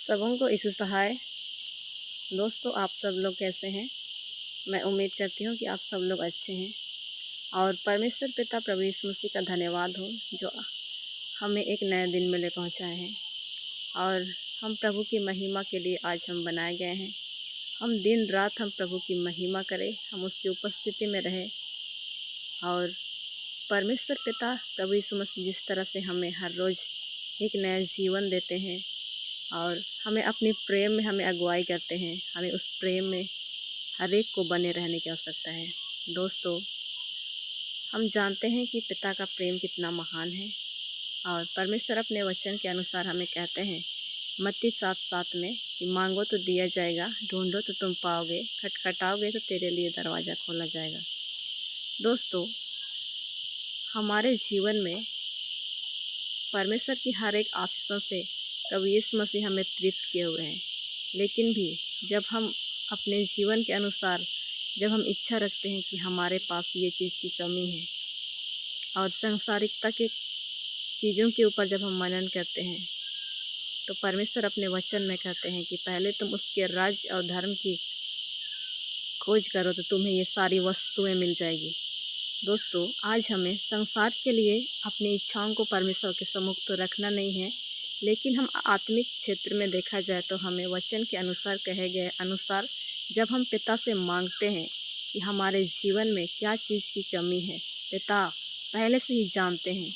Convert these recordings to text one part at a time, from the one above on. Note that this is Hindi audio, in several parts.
सबों को यीशु सहाय। दोस्तों, आप सब लोग कैसे हैं? मैं उम्मीद करती हूँ कि आप सब लोग अच्छे हैं और परमेश्वर पिता प्रभु यीशु मसीह का धन्यवाद हो जो हमें एक नए दिन में ले पहुँचाए हैं और हम प्रभु की महिमा के लिए आज हम बनाए गए हैं। हम दिन रात हम प्रभु की महिमा करें, हम उसकी उपस्थिति में रहें और परमेश्वर पिता प्रभु यीशु मसीह जिस तरह से हमें हर रोज़ एक नया जीवन देते हैं और हमें अपनी प्रेम में हमें अगुवाई करते हैं, हमें उस प्रेम में हर एक को बने रहने की आवश्यकता है। दोस्तों, हम जानते हैं कि पिता का प्रेम कितना महान है और परमेश्वर अपने वचन के अनुसार हमें कहते हैं मत्ती 7:7 में कि मांगो तो दिया जाएगा, ढूंढो तो तुम पाओगे, खटखटाओगे तो तेरे लिए दरवाज़ा खोला जाएगा। दोस्तों, हमारे जीवन में परमेश्वर की हर एक आशीषों से प्रभु यीशु मसीह हमें तृप्त किए हुए हैं, लेकिन भी जब हम अपने जीवन के अनुसार जब हम इच्छा रखते हैं कि हमारे पास ये चीज़ की कमी है और सांसारिकता के चीज़ों के ऊपर जब हम मनन करते हैं तो परमेश्वर अपने वचन में कहते हैं कि पहले तुम उसके राज्य और धर्म की खोज करो तो तुम्हें ये सारी वस्तुएं मिल जाएगी। दोस्तों, आज हमें संसार के लिए अपनी इच्छाओं को परमेश्वर के सम्मुख तो रखना नहीं है, लेकिन हम आत्मिक क्षेत्र में देखा जाए तो हमें वचन के अनुसार कहे गए अनुसार जब हम पिता से मांगते हैं कि हमारे जीवन में क्या चीज़ की कमी है, पिता पहले से ही जानते हैं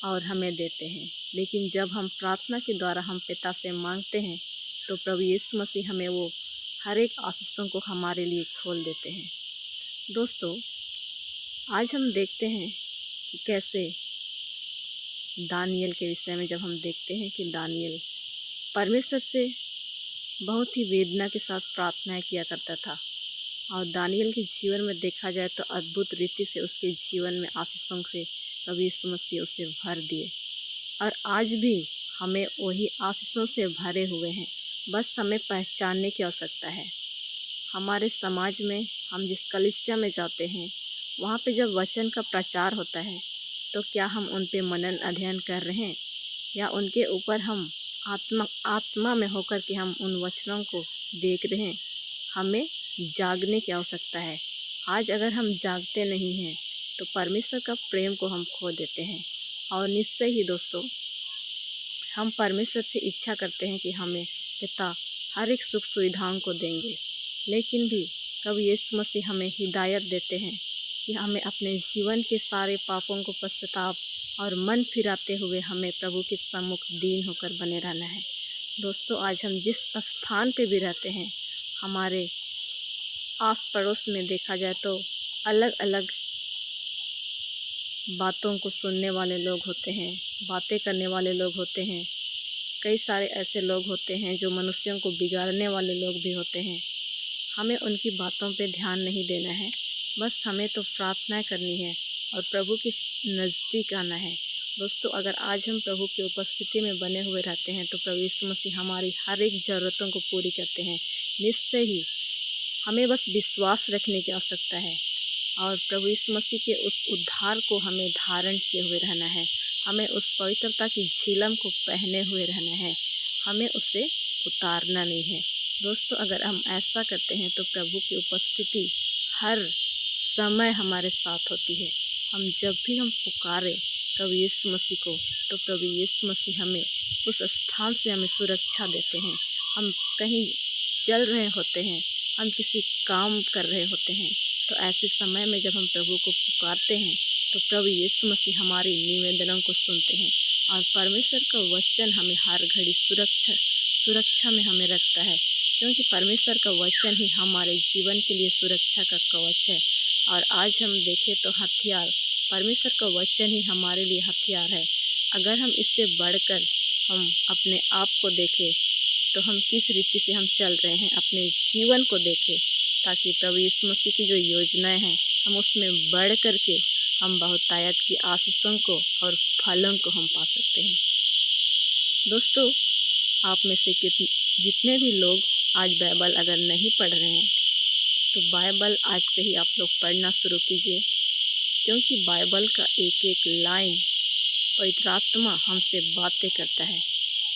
और हमें देते हैं। लेकिन जब हम प्रार्थना के द्वारा हम पिता से मांगते हैं तो प्रभु यीशु मसीह हमें वो हर एक आशीषों को हमारे लिए खोल देते हैं। दोस्तों, आज हम देखते हैं कि कैसे दानियल के विषय में जब हम देखते हैं कि दानियल परमेश्वर से बहुत ही वेदना के साथ प्रार्थनाएं किया करता था और दानियल के जीवन में देखा जाए तो अद्भुत रीति से उसके जीवन में आशीषों से प्रभु यीशु मसीह उसे भर दिए और आज भी हमें वही आशीषों से भरे हुए हैं, बस हमें पहचानने की आवश्यकता है। हमारे समाज में हम जिस कलीसिया में जाते हैं वहाँ पे जब वचन का प्रचार होता है तो क्या हम उन पे मनन अध्ययन कर रहे हैं या उनके ऊपर हम आत्मा में होकर के हम उन वचनों को देख रहे हैं? हमें जागने की आवश्यकता है। आज अगर हम जागते नहीं हैं तो परमेश्वर का प्रेम को हम खो देते हैं और निश्चय ही दोस्तों, हम परमेश्वर से इच्छा करते हैं कि हमें पिता हर एक सुख सुविधाओं को देंगे, लेकिन भी प्रभु यीशु मसीह हमें हिदायत देते हैं कि हमें अपने जीवन के सारे पापों को पश्चाताप और मन फिराते हुए हमें प्रभु के सम्मुख दीन होकर बने रहना है। दोस्तों, आज हम जिस स्थान पे भी रहते हैं, हमारे आस पड़ोस में देखा जाए तो अलग अलग बातों को सुनने वाले लोग होते हैं, बातें करने वाले लोग होते हैं। कई सारे ऐसे लोग होते हैं जो मनुष्यों को बिगाड़ने वाले लोग भी होते हैं। हमें उनकी बातों पे ध्यान नहीं देना है, बस हमें तो प्रार्थना करनी है और प्रभु के नज़दीक आना है। दोस्तों, अगर आज हम प्रभु की उपस्थिति में बने हुए रहते हैं तो प्रभु यीशु मसीह हमारी हर एक ज़रूरतों को पूरी करते हैं। निश्चय ही हमें बस विश्वास रखने की आवश्यकता है और प्रभु यीशु मसीह के उस उद्धार को हमें धारण किए हुए रहना है। हमें उस पवित्रता की झिलम को पहने हुए रहना है, हमें उसे उतारना नहीं है। दोस्तों, अगर हम ऐसा करते हैं तो प्रभु की उपस्थिति हर समय हमारे साथ होती है। हम जब भी हम पुकारें प्रभु यीशु मसीह को तो प्रभु यीशु मसीह हमें उस स्थान से हमें सुरक्षा देते हैं। हम कहीं चल रहे होते हैं, हम किसी काम कर रहे होते हैं, तो ऐसे समय में जब हम प्रभु को पुकारते हैं तो प्रभु यीशु मसीह हमारी निवेदनों को सुनते हैं और परमेश्वर का वचन हमें हर घड़ी सुरक्षा में हमें रखता है, क्योंकि परमेश्वर का वचन ही हमारे जीवन के लिए सुरक्षा का कवच है। और आज हम देखें तो हथियार परमेश्वर का वचन ही हमारे लिए हथियार है। अगर हम इससे बढ़कर हम अपने आप को देखें तो हम किस रीति से हम चल रहे हैं, अपने जीवन को देखें, ताकि प्रभु यीशु मसीह की जो योजनाएं हैं हम उसमें बढ़ कर के हम बहुतायत की आशीषों को और फलों को हम पा सकते हैं। दोस्तों, आप में से जितने भी लोग आज बाइबल अगर नहीं पढ़ रहे हैं तो बाइबल आज से ही आप लोग पढ़ना शुरू कीजिए, क्योंकि बाइबल का एक एक लाइन पवित्र आत्मा हमसे बातें करता है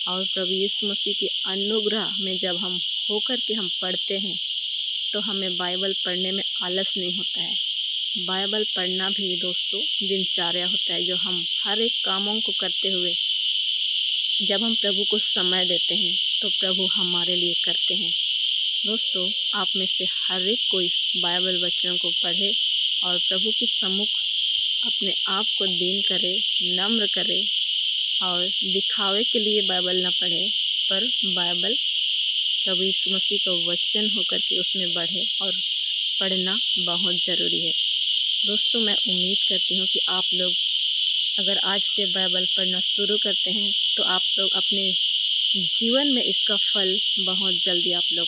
और प्रभु यीशु मसीह के अनुग्रह में जब हम होकर के हम पढ़ते हैं तो हमें बाइबल पढ़ने में आलस नहीं होता है। बाइबल पढ़ना भी दोस्तों दिनचर्या होता है, जो हम हर एक कामों को करते हुए जब हम प्रभु को समय देते हैं तो प्रभु हमारे लिए करते हैं। दोस्तों, आप में से हर एक कोई बाइबल वचनों को पढ़े और प्रभु के सम्मुख अपने आप को दीन करे, नम्र करे और दिखावे के लिए बाइबल ना पढ़े, पर बाइबल प्रभु यीशु मसीह का वचन होकर के उसमें बढ़े और पढ़ना बहुत ज़रूरी है। दोस्तों, मैं उम्मीद करती हूँ कि आप लोग अगर आज से बाइबल पढ़ना शुरू करते हैं तो आप लोग अपने जीवन में इसका फल बहुत जल्दी आप लोग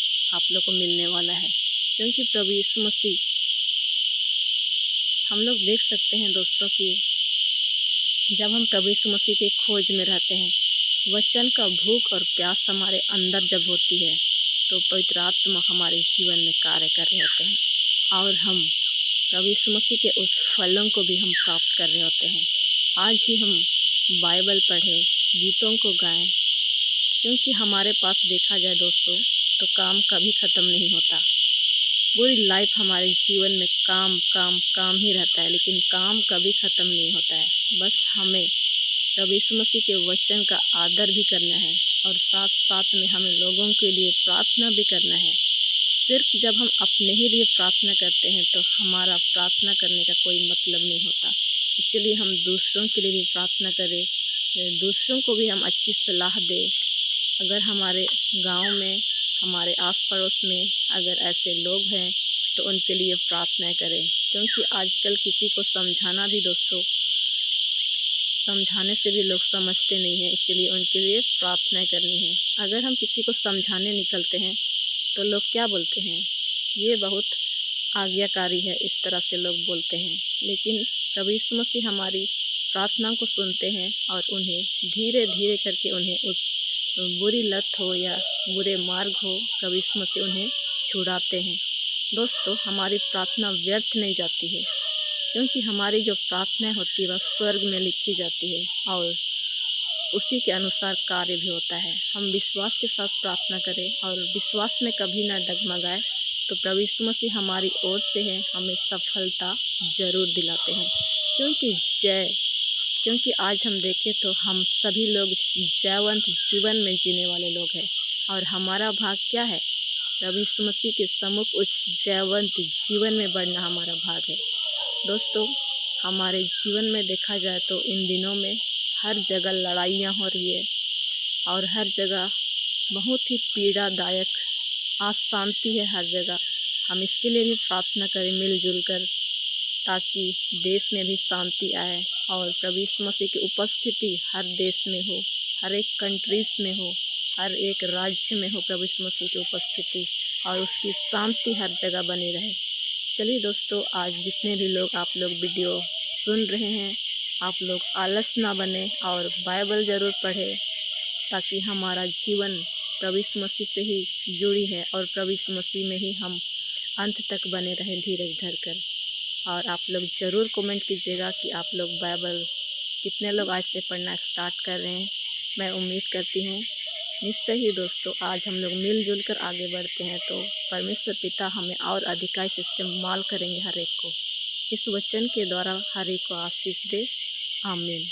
को मिलने वाला है, क्योंकि प्रभु यीशु मसीह, हम लोग देख सकते हैं दोस्तों कि जब हम प्रभु यीशु मसीह के खोज में रहते हैं, वचन का भूख और प्यास हमारे अंदर जब होती है तो पवित्र आत्मा हमारे जीवन में कार्य कर रहे होते हैं और हम प्रभु यीशु मसीह के उस फलों को भी हम प्राप्त कर रहे होते हैं। आज ही हम बाइबल पढ़ें, गीतों को गाएं, क्योंकि हमारे पास देखा जाए दोस्तों तो काम कभी ख़त्म नहीं होता। पूरी लाइफ हमारे जीवन में काम काम काम ही रहता है, लेकिन काम कभी ख़त्म नहीं होता है। बस हमें प्रभु यीशु मसीह के वचन का आदर भी करना है और साथ साथ में हमें लोगों के लिए प्रार्थना भी करना है। सिर्फ जब हम अपने ही लिए प्रार्थना करते हैं तो हमारा प्रार्थना करने का कोई मतलब नहीं होता। इसलिए हम दूसरों के लिए भी प्रार्थना करें, दूसरों को भी हम अच्छी सलाह दें। अगर हमारे गांव में, हमारे आस पड़ोस में अगर ऐसे लोग हैं तो उनके लिए प्रार्थना करें, क्योंकि आजकल किसी को समझाना भी दोस्तों, समझाने से भी लोग समझते नहीं हैं, इसलिए उनके लिए प्रार्थना करनी है। अगर हम किसी को समझाने निकलते हैं तो लोग क्या बोलते हैं, ये बहुत आज्ञाकारी है, इस तरह से लोग बोलते हैं। लेकिन प्रभु यीशु मसीह हमारी प्रार्थना को सुनते हैं और उन्हें धीरे धीरे करके उन्हें उस बुरी लत हो या बुरे मार्ग हो, प्रभु यीशु मसीह उन्हें छुड़ाते हैं। दोस्तों, हमारी प्रार्थना व्यर्थ नहीं जाती है, क्योंकि हमारी जो प्रार्थना होती है वह स्वर्ग में लिखी जाती है और उसी के अनुसार कार्य भी होता है। हम विश्वास के साथ प्रार्थना करें और विश्वास में कभी ना डगमगाए तो प्रभु यीशु मसीह हमारी ओर से है, हमें सफलता ज़रूर दिलाते हैं। क्योंकि आज हम देखें तो हम सभी लोग जयवंत जीवन में जीने वाले लोग हैं और हमारा भाग क्या है, प्रभु यीशु मसीह के सम्मुख उस जयवंत जीवन में बढ़ना हमारा भाग है। दोस्तों, हमारे जीवन में देखा जाए तो इन दिनों में हर जगह लड़ाइयाँ हो रही है और हर जगह बहुत ही पीड़ादायक अशांति है हर जगह। हम इसके लिए भी प्रार्थना करें मिलजुल कर, ताकि देश में भी शांति आए और प्रभु यीशु मसीह की उपस्थिति हर देश में हो, हर एक कंट्रीज़ में हो, हर एक राज्य में हो प्रभु यीशु मसीह की उपस्थिति और उसकी शांति हर जगह बनी रहे। चलिए दोस्तों, आज जितने भी लोग आप लोग वीडियो सुन रहे हैं, आप लोग आलस ना बने और बाइबल ज़रूर पढ़ें, ताकि हमारा जीवन प्रभु यीशु मसीह से ही जुड़ी है और प्रभु यीशु मसीह में ही हम अंत तक बने रहें धीरज धरकर। और आप लोग ज़रूर कमेंट कीजिएगा कि आप लोग बाइबल कितने लोग आज से पढ़ना स्टार्ट कर रहे हैं। मैं उम्मीद करती हूँ निश्चय ही दोस्तों, आज हम लोग मिलजुल कर आगे बढ़ते हैं तो परमेश्वर पिता हमें और अधिकाई से इस्तेमाल करेंगे हर एक को। इस वचन के द्वारा हर एक को आशीष दे। आमीन।